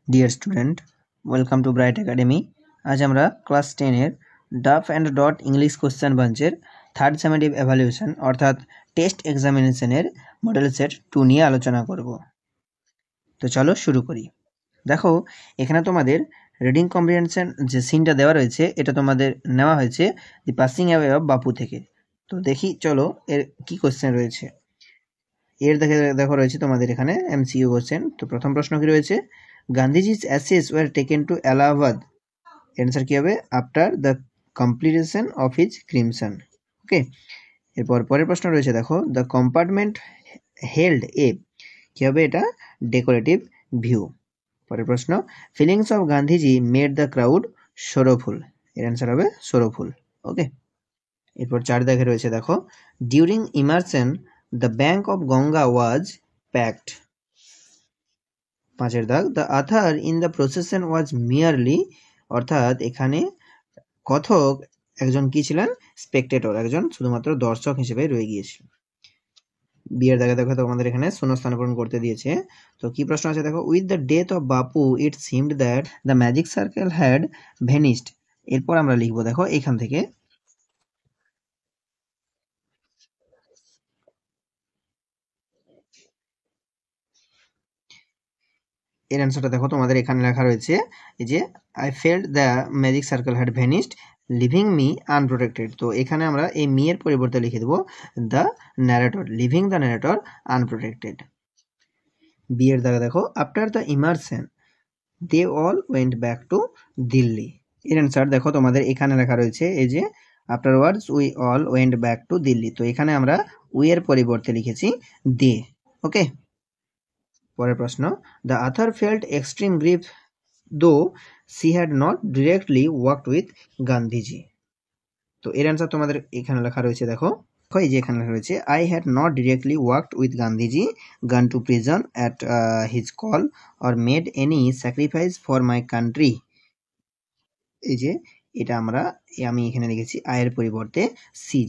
Deer student, welcome to Bright Academy. আজ আমরা class 10-এর Duff and Dutt English question বাঞ্চের থার্ড সামেটিভ এভালুয়েশন অর্থাৎ টেস্ট এক্সামিনেশনের মডেল সেট 2 নিয়ে আলোচনা করব। তো চলো শুরু করি। দেখো, এখানে তোমাদের রিডিং কম্প্রিহেনশন যে সিনটা দেওয়া রয়েছে এটা তোমাদের নেওয়া হয়েছে দি পাসিং অ্যাওয়ে অফ বাপু থেকে। তো দেখি চলো এর কি কোশ্চেন রয়েছে। এর দেখো রয়েছে তোমাদের এখানে এমসিকিউ কোশ্চেন। তো প্রথম প্রশ্ন কি রয়েছে, গান্ধীজি's ashes were taken to Allahabad. Answer কি হবে? After the completion of his cremation. Okay, এরপর পরের প্রশ্ন রয়েছে, দেখো দ্য কম্পার্টমেন্ট হেল্ড এ, কি হবে এটা? Decorative view. পরের প্রশ্ন, feelings of Gandhiji made the crowd sorrowful. এর অ্যান্সার হবে সরোফুল। ওকে, এরপর 4 দাগে রয়েছে, দেখো during immersion the bank of Ganga was packed. 5 দাগ, the author in the procession was merely, অর্থাৎ এখানে কথক একজন কি ছিলেন? স্পেকটেটর, একজন শুধুমাত্র দর্শক হিসেবে রয়ে গিয়েছিল। বিয়ের দাগে দেখো তোমাদের এখানে শূন্যস্থান পূরণ করতে দিয়েছে। তো কি প্রশ্ন আছে দেখো, with the death of Bapu it seemed that the magic circle had vanished. এরপর আমরা লিখবো, দেখো এখান থেকে এর অ্যান্সারটা দেখো তোমাদের এখানে লেখা রয়েছে, এই যে I felt the magic circle had vanished leaving me unprotected. তো এখানে আমরা এই মি এর পরিবর্তে লিখে দেবো the narrator, leaving the narrator unprotected. বিয়ের দাগে দেখো after the immersion they all went back to Delhi. এর অ্যান্সার দেখো তোমাদের এখানে লেখা রয়েছে, এই যে afterwards we all went back to Delhi. তো এখানে আমরা উই এর পরিবর্তে লিখেছি দে। ওকে, পরের প্রশ্ন, the author felt extreme grief though she had not directly worked with Gandhiji. তো এর অ্যান্সার তোমাদের এখানে লেখা রয়েছে, দেখো এই যে এখানে লেখা রয়েছে, I had not directly worked with Gandhiji gone to prison at his call or made any sacrifice for my country. এই যে এটা আমি এখানে লিখেছি আয়ের পরিবর্তে সি।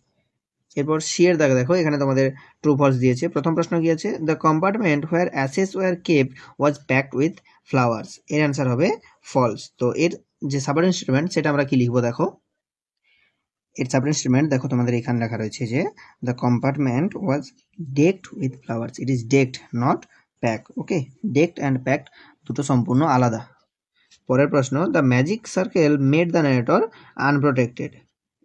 এরপর সি এর দাগে দেখো এখানে তোমাদের ট্রু ফলস দিয়েছে। প্রথম প্রশ্ন কি আছে, the compartment where ashes were kept was packed with flowers. এর অ্যান্সার হবে ফলস। তো এর যে সাবঅর্ডিনেট স্টেটমেন্ট সেটা আমরা কি লিখবো, দেখো এর সাবঅর্ডিনেট স্টেটমেন্ট দেখো তোমাদের এখানে লেখা রয়েছে যে the compartment was ডেকড with flowers. It is ডেকড not pack. Okay, ডেকড and packed দুটো সম্পূর্ণ আলাদা। পরের প্রশ্ন, the magic circle made the narrator unprotected.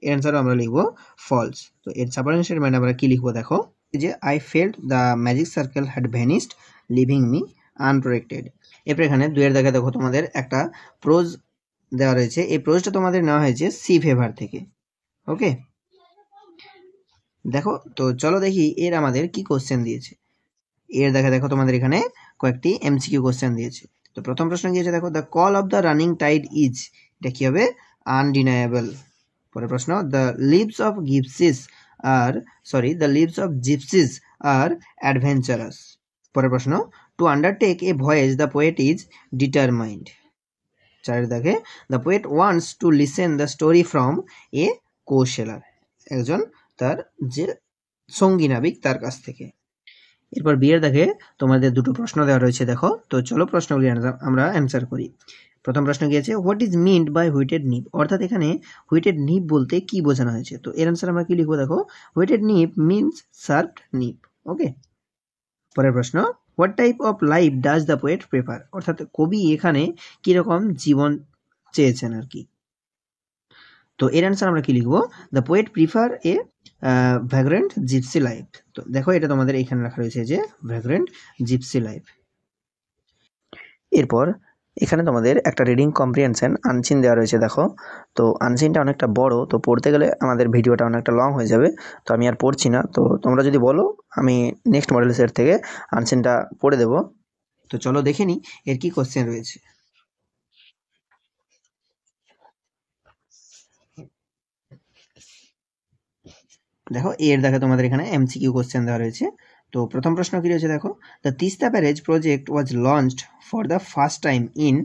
এর অ্যান্সারও আমরা লিখবো ফলস। তো এর সাবঅর্ডিনেট স্টেটমেন্ট আমরা কি লিখবো, দেখো যে I felt the magic circle had vanished leaving me unprotected. এরপর এখানে 2 এর দাগে দেখো তোমাদের একটা প্রোজ দেওয়া রয়েছে। এই প্রোজটা তোমাদের নেওয়া হয়েছে সি ফেভার থেকে। ওকে, দেখো তো চলো দেখি এর আমাদের কি কোশ্চেন দিয়েছে। এর দেখো তোমাদের এখানে কয়েকটি এমসিকিউ কোশ্চেন দিয়েছে। তো প্রথম প্রশ্ন কি আছে, দেখো the call of the running tide is, এটা কি হবে? আনডিনায়েবল। পরের প্রশ্ন, the lives of gypsies are adventurous. পরের প্রশ্ন, to undertake a voyage the poet is determined. 4 দেখে, the poet wants to listen the story from a co-sailor, একজন তার যে সঙ্গী নাবিক তার কাছ থেকে। এরপর বিয়ের দেখে তোমাদের দুটো প্রশ্ন দেওয়া রয়েছে, দেখো তো চলো প্রশ্নগুলি আমরা অ্যান্সার করি। প্রথম প্রশ্ন কি আছে, what is meant by হুইটেড Nip, অর্থাৎ এখানে হুইটেড নিপ বলতে কি বোঝানো হয়েছে। তো এর অ্যান্সার আমরা কি লিখবো, দেখো হুইটেড নিপ মিনস শার্পড নিপ। ওকে, পরের প্রশ্ন, what type of life does the poet prefer, অর্থাৎ কবি এখানে কিরকম জীবন চেয়েছেন আর কি। তো এর অ্যান্সার আমরা কি লিখবো, the poet prefer a vagrant gypsy life. তো দেখো এটা তোমাদের এখানে লেখা রয়েছে যে ভ্যাগ্রেন্ট জিপসি লাইফ। এরপর এখানে তোমাদের একটা রিডিং কম্প্রিহেনশন আনসিন দেওয়া রয়েছে, দেখো তো আনসিনটা অনেকটা বড়, তো পড়তে গেলে আমাদের ভিডিওটা অনেকটা লং হয়ে যাবে, তো আমি আর পড়ছি না। তো তোমরা যদি বলো আমি নেক্সট মডেল সেট থেকে আনসিনটা পড়ে দেবো। তো চলো দেখে নিই এর কি কোশ্চেন রয়েছে। দেখো এর তোমাদের এখানে এমসিকিউ কোশ্চেন দেওয়া রয়েছে। তো প্রথম প্রশ্ন কি রয়েছে, দেখো the Teesta barrage project was launched for the first time in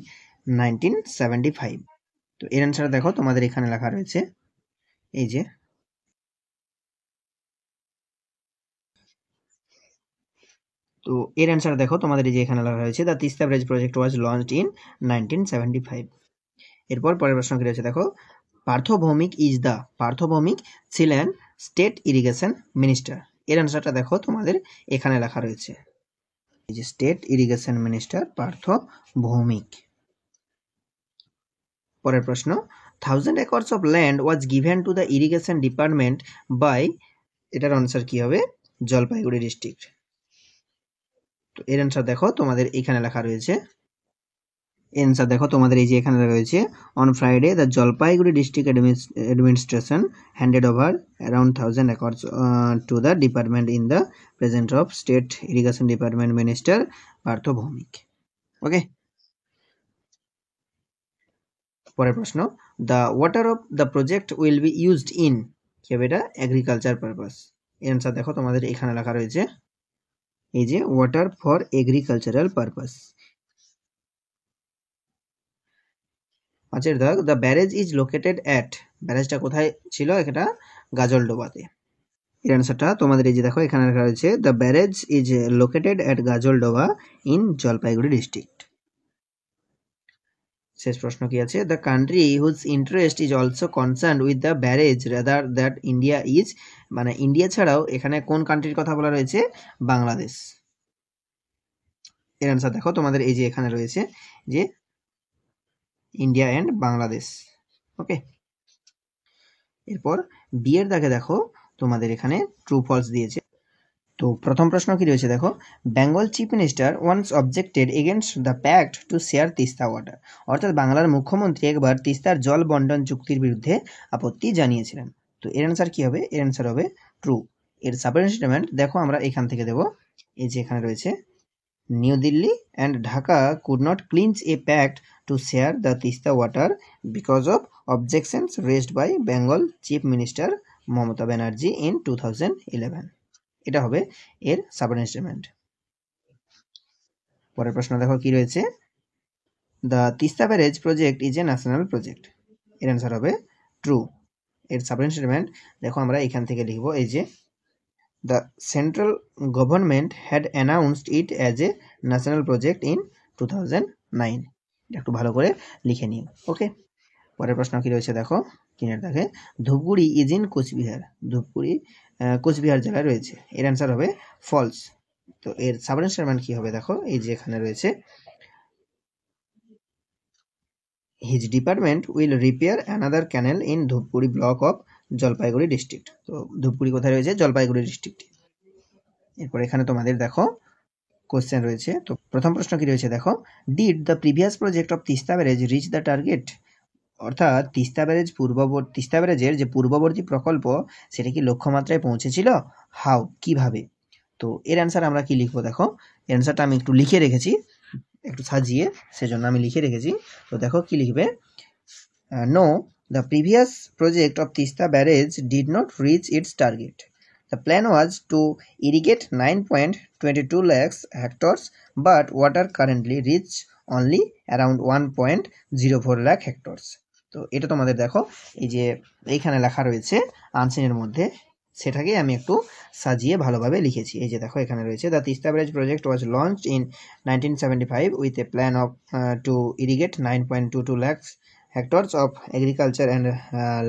1975। তো এর অ্যান্সার দেখো তোমাদের এখানে লেখা রয়েছে, এই যে তো এর অ্যান্সার দেখো তোমাদের এই যে এখানে লেখা রয়েছে the Teesta bridge project was launched in 1975। এরপর পরের প্রশ্ন কি রয়েছে দেখো, পার্থ ভৌমিক ছিলেন স্টেট ইরিগেশন মিনিস্টার। এর অ্যান্সারটা দেখো তোমাদের এখানে লেখা রয়েছে, এই যে state irrigation minister Partha Bhowmik. পরের প্রশ্ন, 1000 acres of land was given to the irrigation department by, এটার আনসার কি হবে, জলপাইগুড়ি ডিস্ট্রিক্ট। তো এর আনসার দেখো তোমাদের এখানে লেখা রয়েছে, অ্যান্সার দেখো তোমাদের এই যে এখানে রয়েছে, on Friday the Jalpaiguri district administration handed over around 1000 acres to the department in the present of state irrigation department minister Partha Bhowmick. Okay, পরের প্রশ্ন, the water of the project will be used in, কি হবে এটা, এগ্রিকালচার পারপাস। অ্যান্সার দেখো তোমাদের এখানে লেখা রয়েছে, এই যে ওয়াটার ফর এগ্রিকালচারাল পারপাস। পাঁচের দাগ, the barrage is located at, ব্যারেজটা কোথায় ছিল, এটা গাজলডোবাতে। এর অ্যান্সারটা তোমাদের এই যে দেখো এখানে লেখা রয়েছে, the barrage is located at Gajoldoba in Jalpaiguri district. শেষ প্রশ্ন কি আছে, the country whose interest is also concern with the barrage rather that India is, মানে ইন্ডিয়া ছাড়াও এখানে কোন কান্ট্রির কথা বলা রয়েছে, বাংলাদেশ। এর অ্যান্সার দেখো তোমাদের এই যে এখানে রয়েছে, যে ইন্ডিয়া অ্যান্ড বাংলাদেশ। ওকে, এরপর বিয়ের দাগে দেখো তোমাদের এখানে ট্রু ফলস দিয়েছে। তো প্রথম প্রশ্ন কি রয়েছে দেখো, Bengal chief minister once objected against the pact to share Teesta water, অর্থাৎ বাংলার মুখ্যমন্ত্রী একবার তিস্তার জল বন্টন চুক্তির বিরুদ্ধে আপত্তি জানিয়েছিলেন। তো এর অ্যান্সার কি হবে, এর অ্যান্সার হবে ট্রু। এর সাবঅর্ডিনেট স্টেটমেন্ট দেখো আমরা এখান থেকে দেব, এই যে এখানে রয়েছে, New Delhi and Dhaka could not clinch a pact to share the Teesta water because of objections raised by Bengal chief minister Mamata Banerjee in 2011। এটা হবে এর সাবঅর্ডিনেট স্টেটমেন্ট। পরের প্রশ্ন দেখো কি রয়েছে, the Teesta barrage project is a national project. এর অ্যান্সার হবে ট্রু। এর সাবঅর্ডিনেট স্টেটমেন্ট দেখো আমরা এখান থেকে লিখবো, এই যে the central government had announced it as a national project in 2009। একটু ভালো করে লিখে নিও। ওকে, পরের প্রশ্ন কি রয়েছে দেখো, কিনের দেখে, ধূপগুড়ি ইজ ইন কোচবিহার, ধূপগুড়ি কোচবিহার জেলায় রয়েছে। এর অ্যান্সার হবে ফলস। তো এর সাবঅর্ডিনেট স্টেটমেন্ট কি হবে দেখো, এই যে এখানে রয়েছে, his department will repair another canal in Dhupguri block of Jalpaiguri district. তো ধূপগুড়ি কোথায় রয়েছে, জলপাইগুড়ি ডিস্ট্রিক্ট। এরপর এখানে তোমাদের দেখো কোশ্চেন রয়েছে। তো প্রথম প্রশ্ন কি রয়েছে দেখো, did the previous project of Teesta barrage reach the target, অর্থাৎ তিস্তা ব্যারেজের যে পূর্ববর্তী প্রকল্প সেটা কি লক্ষ্যমাত্রায় পৌঁছেছিল, হাউ, কিভাবে। তো এর অ্যান্সার আমরা কি লিখবো দেখো, অ্যান্সারটা আমি একটু লিখে রেখেছি, একটু সাজিয়ে, সেজন্য আমি লিখে রেখেছি। তো দেখো কি লিখবে, no, the previous project of Teesta barrage did not reach its target. The plan was to irrigate 9.22 lakhs hectares, but water currently reach only around 1.04 lakh hectares. তো এটা তোমাদের দেখো এই যে এইখানে লেখা রয়েছে আনসারের মধ্যে, সেটাকে আমি একটু সাজিয়ে ভালোভাবে লিখেছি। এই যে দেখো এখানে রয়েছে, the Teesta barrage project was launched in 1975 with a plan of to irrigate 9.22 lakhs hectares of agriculture and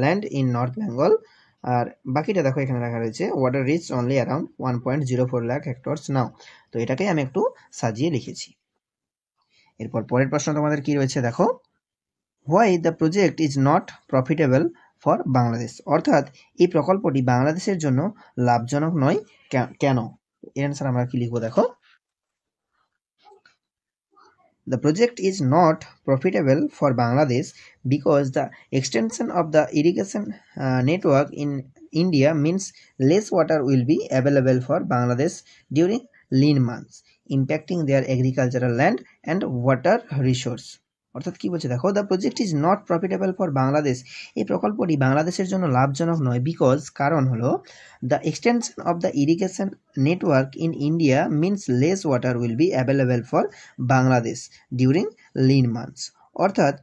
land in North Bengal। আর বাকিটা দেখো এখানে লেখা রয়েছে, water reach only around 1.04 lakh hectares now. তো এটাকে আমি একটু সাজিয়ে লিখেছি। এরপর পরের প্রশ্ন তোমাদের কি রয়েছে দেখো, why the project is not profitable for Bangladesh, অর্থাৎ এই প্রকল্পটি বাংলাদেশের জন্য লাভজনক নয় কেন। এর অ্যান্সার আমরা কি লিখবো দেখো, the project is not profitable for Bangladesh because the extension of the irrigation network in India means less water will be available for Bangladesh during lean months, impacting their agricultural land and water resource। অর্থাৎ কি বলছে দেখো, the project is not profitable for Bangladesh, এই প্রকল্পটি বাংলাদেশের জন্য লাভজনক নয়, বিকজ কারণ হলো, the extension of the irrigation network in India means less water will be available for Bangladesh during lean months, অর্থাৎ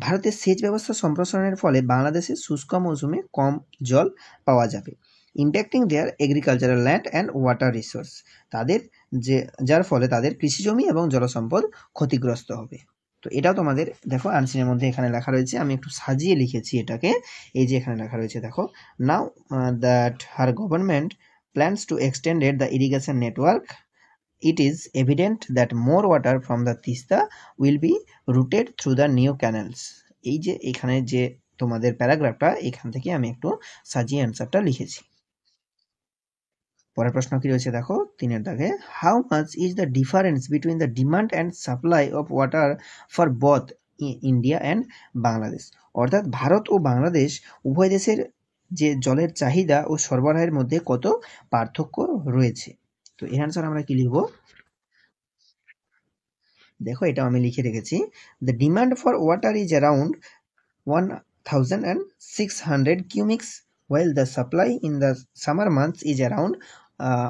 ভারতের সেচ ব্যবস্থা সম্প্রসারণের ফলে বাংলাদেশের শুষ্ক মৌসুমে কম জল পাওয়া যাবে, impacting their agricultural land and water resource, তাদের যে যার ফলে তাদের কৃষিজমি এবং জলসম্পদ ক্ষতিগ্রস্ত হবে। তো এটাও তোমাদের দেখো আনসিনের মধ্যে এখানে লেখা রয়েছে, আমি একটু সাজিয়ে লিখেছি এটাকে। এই যে এখানে লেখা রয়েছে দেখো, now that her government plans to extend the irrigation network, it is evident that more water from the Tista will be routed through the new canals. এই যে এখানে যে তোমাদের প্যারাগ্রাফটা, এখান থেকে আমি একটু সাজিয়ে অ্যান্সারটা লিখেছি। পরের প্রশ্ন কি রয়েছে দেখো 3 দাগে, how much is the difference between the demand and supply of water for both India and Bangladesh? অর্থাৎ ভারত ও বাংলাদেশ উভয় দেশের যে জলের চাহিদা ও সরবরাহের মধ্যে কত পার্থক্য রয়েছে? তো এর অ্যান্সার আমরা কি লিখব? দেখো এটা আমি লিখে রেখেছি, the demand for water is around 1600 cubics while the supply in the summer months is around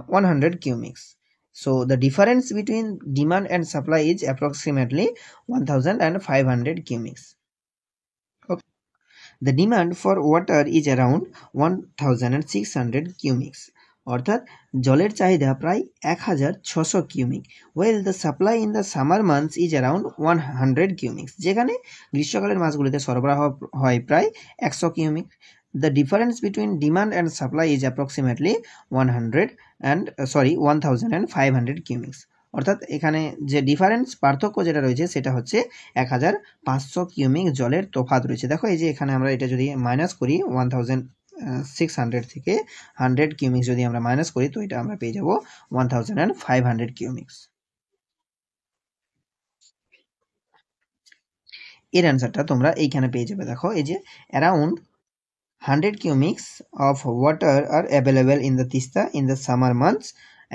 100 cubics. So the difference between demand and supply is approximately 1500 cubics. Okay. The demand for water is around 1600 cubics. অর্থাৎ জলের চাহিদা প্রায় 1600 cumec, well the supply in the summer months is around 100 cumecs, যেখানে গ্রীষ্মকালের মাসগুলিতে সরবরাহ হয় প্রায় 100 cumec. The difference between demand and supply is approximately 1500 cumecs. অর্থাৎ এখানে যে ডিফারেন্স পার্থক্য যেটা রয়েছে সেটা হচ্ছে 1500 কিউমিক জলের তফাৎ রয়েছে। দেখো এই যে এখানে আমরা এটা যদি মাইনাস করি 1600 থেকে 100 কিউমিক্স যদি আমরা মাইনাস করি, তো এটা আমরা পেয়ে যাব 1500 কিউমিক্স। এর অ্যান্সারটা তোমরা এইখানে পেয়ে যাবে। দেখো এই যে around 100 cubics of water are available in the Tista in the summer months.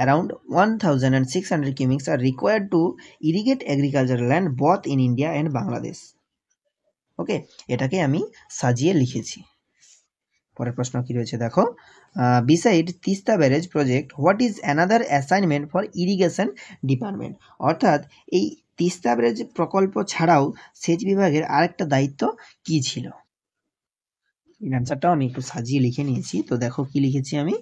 Around 1600 cubics are required to irrigate agricultural land both in India and Bangladesh. ওকে, এটাকে আমি সাজিয়ে লিখেছি। পরের প্রশ্ন কি রয়েছে দেখো, beside Teesta barrage project what is another assignment for irrigation department? অর্থাৎ এই তিস্তা ব্যারেজ প্রকল্প ছাড়াও সেচ বিভাগের আরেকটা দায়িত্ব কি ছিল? এর অ্যান্সারটাও আমি একটু সাজিয়ে লিখে নিয়েছি। তো দেখো কি লিখেছি আমি,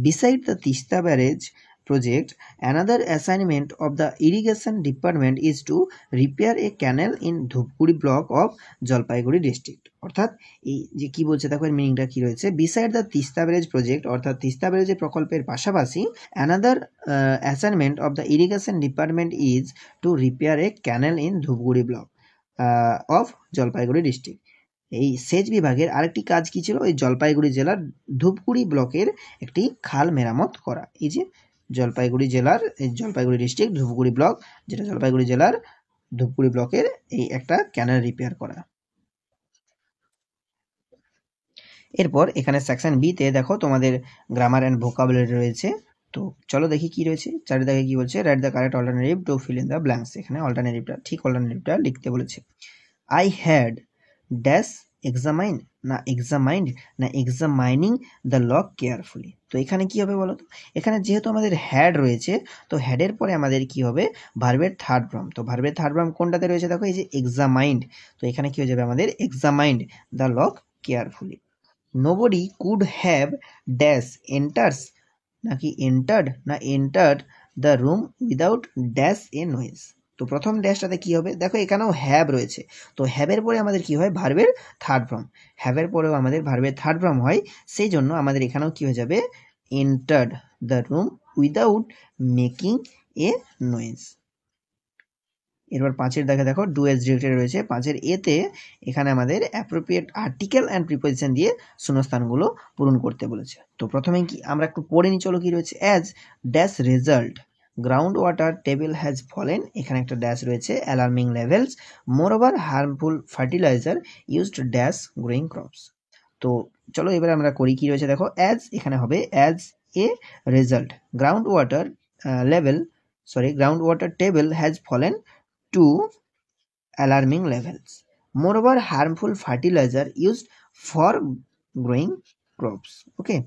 beside the Teesta barrage project, another assignment of the irrigation department is to repair a canal in Dhupguri block of Jalpaiguri district. অর্থাৎ এই যে কি বলছে দেখো এর মিনিংটা কি রয়েছে, beside the Teesta barrage project অর্থাৎ তিস্তা ব্যারেজের প্রকল্পের পাশাপাশি another assignment of the irrigation department is to repair a canal in Dhupguri block of Jalpaiguri district. এই সেচ বিভাগের আরেকটি কাজ কি ছিল, ওই জলপাইগুড়ি জেলার ধূপগুড়ি ব্লকের একটি খাল মেরামত করা। এই যে জলপাইগুড়ি জেলার জলপাইগুড়ি ডিস্ট্রিক্ট ধূপগুড়ি ব্লক, যেটা জলপাইগুড়ি জেলার ধূপগুড়ি ব্লকের এই একটা ক্যানেল রিপেয়ার করা। এরপর এখানে সেকশন বি তে দেখো তোমাদের গ্রামার অ্যান্ড ভোকাবুলারি রয়েছে। তো চলো দেখি কি রয়েছে। চারিদিকে কি বলছে, write the correct alternative to fill in the blanks. এখানে অল্টারনেটিভটা ঠিক অল্টারনেটিভটা লিখতে বলেছে। আই হ্যাড ড্যাশ এক্সামাইন না এক্সামাইন্ড না এক্সামাইনিং দ্য লক কেয়ারফুলি। তো এখানে কি হবে বলো তো, এখানে যেহেতু আমাদের হ্যাড রয়েছে, তো হ্যাডের পরে আমাদের কি হবে, ভার্বের থার্ড ফর্ম। তো ভার্বের থার্ড ফর্ম কোনটাতে রয়েছে দেখো, এই যে এক্সামাইন্ড। তো এখানে কি হয়ে যাবে আমাদের examined the lock carefully. Nobody could have dash enters নাকি এন্টার্ড না entered the room without dash a noise. তো প্রথম ড্যাশটাতে কি হবে দেখো, এখানেও হ্যাভ রয়েছে, তো হ্যাভের পরে আমাদের কি হয়, ভার্বের থার্ড ফর্ম। হ্যাভের পরেও আমাদের ভার্বের থার্ড ফর্ম হয়, সেই জন্য আমাদের এখানেও কি হয়ে যাবে, entered the room without making a noise. এরপর 5-এর দেখো ডু এজ ডিরেক্টেড রয়েছে। 5-এর এতে এখানে আমাদের অ্যাপ্রোপ্রিয়েট আর্টিকেল অ্যান্ড প্রিপোজিশন দিয়ে শূন্যস্থানগুলো পূরণ করতে বলেছে। তো প্রথমে কি আমরা একটু পড়ে নিই, চলো কি রয়েছে, as dash result ground water table has fallen, এখানে একটা ড্যাশ রয়েছে, অ্যালার্মিং লেভেলস, মোর over harmful fertiliser used dash growing crops. তো চলো এবারে আমরা করি কি রয়েছে দেখো, অ্যাজ এখানে হবে as a result ground water ground water table has fallen to alarming levels. Moreover, harmful fertilizer used for growing crops. Okay,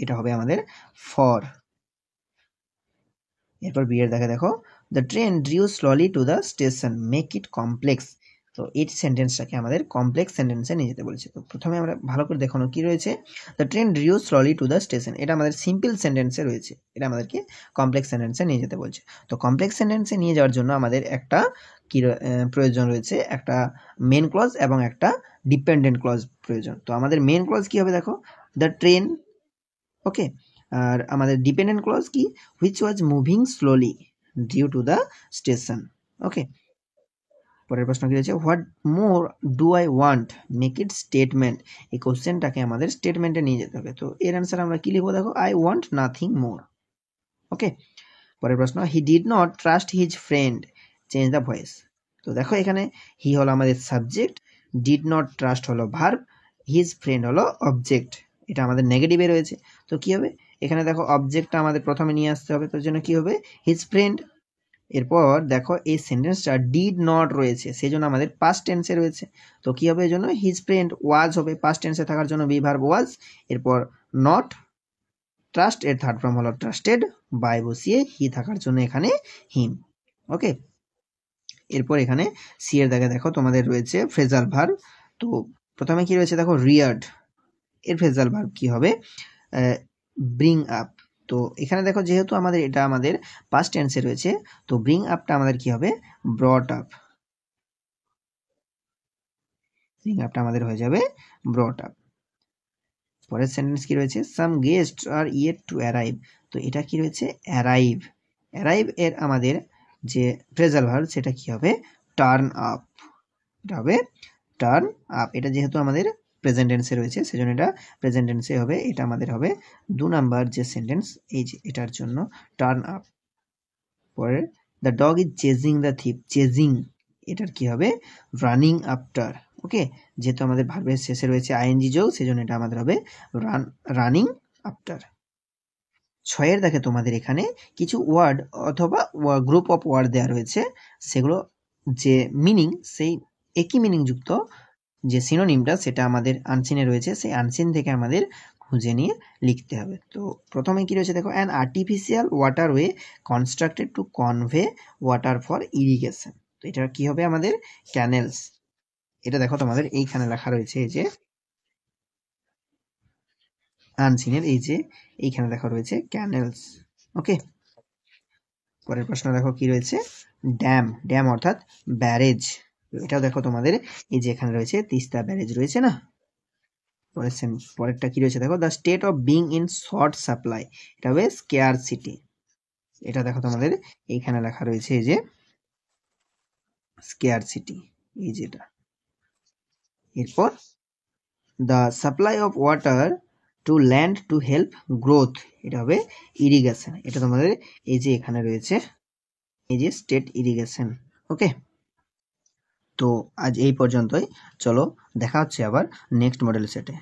এটা হবে আমাদের for। এরপর বি এর দেখো, the train drew slowly to the station, make it complex. তো এই সেন্টেন্সটাকে আমাদের complex সেন্টেন্সে নিয়ে যেতে বলেছে। তো প্রথমে আমরা ভালো করে দেখানো কি রয়েছে, the train drew slowly two the station, এটা আমাদের সিম্পল সেন্টেন্সে রয়েছে, এটা আমাদেরকে কমপ্লেক্স সেন্টেন্সে নিয়ে যেতে বলছে। তো কমপ্লেক্স সেন্টেন্সে নিয়ে যাওয়ার জন্য আমাদের একটা কি প্রয়োজন রয়েছে, একটা মেন ক্লজ এবং একটা ডিপেন্ডেন্ট ক্লজ প্রয়োজন। তো আমাদের মেন ক্লজ কি হবে দেখো, দ্য ট্রেন, ওকে, আর আমাদের ডিপেন্ডেন্ট ক্লজ কি, which was moving slowly due to the station, okay. পরের প্রশ্ন কি রয়েছে, what more do I want, make it statement, এই কোশ্চেনটাকে আমাদের স্টেটমেন্টে নিয়ে যেতে হবে। তো এর অ্যান্সার আমরা কি লিখবো দেখো, আই ওয়ান্ট নাথিং মোর, ওকে। পরের প্রশ্ন, he did not trust his friend, change the voice. তো দেখো এখানে হি হলো আমাদের সাবজেক্ট, ডিড নট ট্রাস্ট হলো ভার্ব, হিজ ফ্রেন্ড হলো অবজেক্ট, এটা আমাদের নেগেটিভে রয়েছে। তো কি হবে এখানে দেখো, অবজেক্টটা আমাদের প্রথমে নিয়ে আসতে হবে, তার জন্য কি হবে হিজ ফ্রেন্ড। এরপর দেখো এই সেন্টেন্সটা ডিড নট রয়েছে, সেই জন্য আমাদের পাস্ট টেন্সে রয়েছে। তো কি হবে, এই জন্য হিজ ফ্রেন্ড ওয়াজ হবে, পাস্ট টেন্সে থাকার জন্য বি ভার্ব ওয়াজ। এরপর নট, ট্রাস্ট এর থার্ড ফর্ম হলো ট্রাস্টেড, বাই বসিয়ে হি থাকার জন্য এখানে হিম, ওকে। এরপর এখানে সি এর দাগে দেখো তোমাদের রয়েছে ফ্রেজাল ভার্ব। তো প্রথমে কি রয়েছে দেখো, রিয়ার্ড, এর ফ্রেজাল ভার্ব কি হবে, ব্রিং আপ। তো এখানে দেখো যেহেতু আমাদের এটা আমাদের পাস্ট টেন্সে রয়েছে, তো ব্রিং আপটা আমাদের কি হবে, ব্রট আপ, ব্রিং আপটা আমাদের হয়ে যাবে ব্রট আপ। পরের সেন্টেন্স কি রয়েছে, some guest are yet to arrive. তো এটা কি রয়েছে, অ্যারাইভ, অ্যারাইভ এর আমাদের যে ফ্রেজাল ভার্ব সেটা কি হবে, টার্ন আপ, এটা হবে টার্ন আপ। এটা যেহেতু আমাদের প্রেজেন্ট টেন্সে রয়েছে সেজন্য এটা প্রেজেন্ট টেন্সে হবে, এটা আমাদের হবে 2 নাম্বার যে সেন্টেন্স, এই যে এটার জন্য টার্ন আপ। পরে the dog is chasing the thief, chasing এটার কি হবে, রানিং আফটার, ওকে। যেহেতু আমাদের ভার্বের শেষে রয়েছে আইএনজি যোগ, সেজন্য এটা আমাদের হবে রানিং আফটার। 6 দেখে তোমাদের এখানে কিছু ওয়ার্ড অথবা গ্রুপ অফ ওয়ার্ড দেওয়া রয়েছে, সেগুলো যে মিনিং সেই একই মিনিং যুক্ত যে সিনোনিমটা সেটা আমাদের আনসিনে রয়েছে, সেই আনসিন থেকে আমাদের খুঁজে নিয়ে লিখতে হবে। তো প্রথমে কি রয়েছে দেখো, an artificial waterway constructed to convey water for irrigation. তো এটা কি হবে আমাদের ক্যানেলস, এটা দেখো তোমাদের এইখানে লেখা রয়েছে, এই যে আনসিনের এই যে এইখানে লেখা রয়েছে ক্যানেলস, ওকে। পরের প্রশ্ন দেখো কি রয়েছে, ড্যাম, ড্যাম অর্থাৎ ব্যারেজ। এটাও দেখো তোমাদের এই যে এখানে রয়েছে তিস্তা ব্যারেজ রয়েছে না। পরেরটা কি রয়েছে দেখো, the state of being in short supply, এটা হবে স্কেয়ার সিটি, এটা দেখো তোমাদের এইখানে লেখা রয়েছে এই যে স্কেয়ার সিটি, এই যেটা। এরপর the supply of water to land to help growth, এটা হবে ইরিগেশন, এটা তোমাদের এই যে এখানে রয়েছে এই যে স্টেট ইরিগেশন, ওকে। তো আজ এই পর্যন্তই, চলো দেখা হচ্ছে আবার নেক্সট মডেল সেটে।